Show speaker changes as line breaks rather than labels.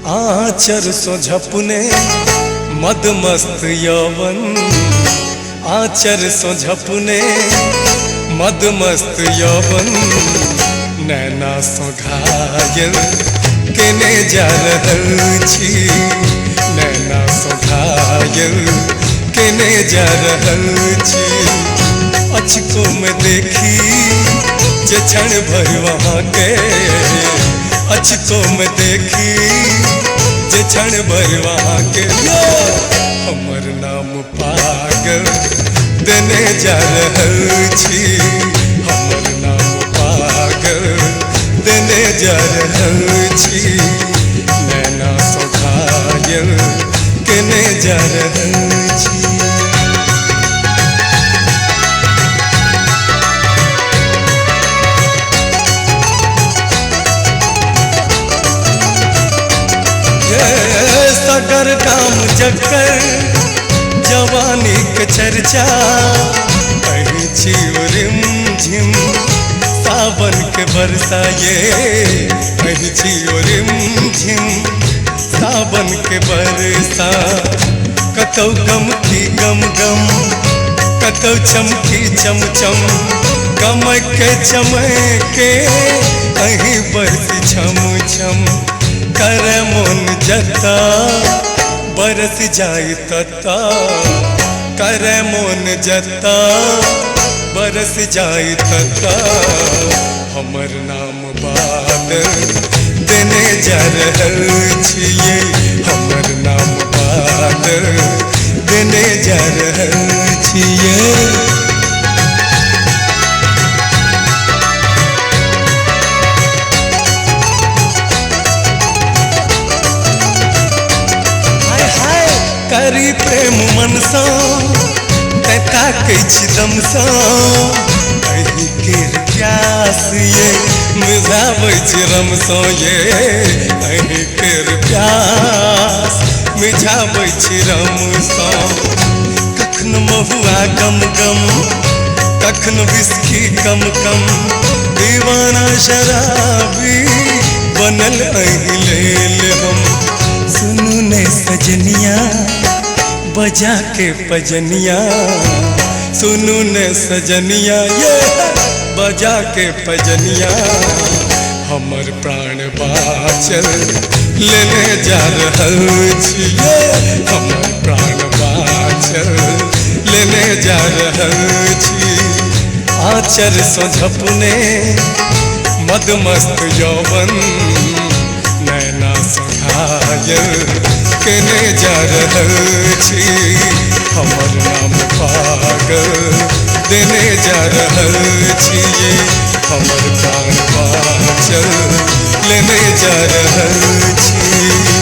आचर सो झपने मदमस्त यौवन, आचर सो झपने मदमस्त यौवन, नैना सो घायल केने जा रहल छी, नैना सो घायल केने जा रहल छी। अचको में देखी जे क्षण भर वहाँ के, अचको में देखी जे क्षण भर वहाँ के, हमर नाम पागल देने जा रहल छी, हमर नाम पागल देने जा रहल छी, नैना सो घायल केने जा रहल छी। सगर काम जकर जवानी के चर्चा, कहीं छी रिम झिम सावन के बरसा, ये कहीं छी रिम झिम सावन के बरसा। कतौ गम की गम गम, कतौ चमकी चम चम, गमके चमके अहीं बरसी छम छम। करे मन जता बरस जाई तता, करे मन जता बरस जाई तता, हमर नाम बादल देने जा रहल छियै, हमर नाम बादल देने जा रहल छियै। करी प्रेम मनसा तैता कही दमसा, कही केर प्यास ये मिझाबै रमसा, ये कही केर प्यास मिझाबै रमसा। कखन महुआ गम गम, कखन विस्की कम कम, दीवाना शराबी बनल अहीं लेल हम। सुनू ने सजनिया बजा के पजनिया, सुनू ने सजनिया ये बजा के पजनिया, हमर प्राण बाचल लेने जा रहल छियै, हमर प्राण बाचल लेने जा रहल छी। आचर सो झपने मदमस्त यौवन, नैना सो घायल केने जा रहल छी, हमर नाम पागल देने जा रहल छियै, हमर प्राण बाचल लेने जा रहल छी।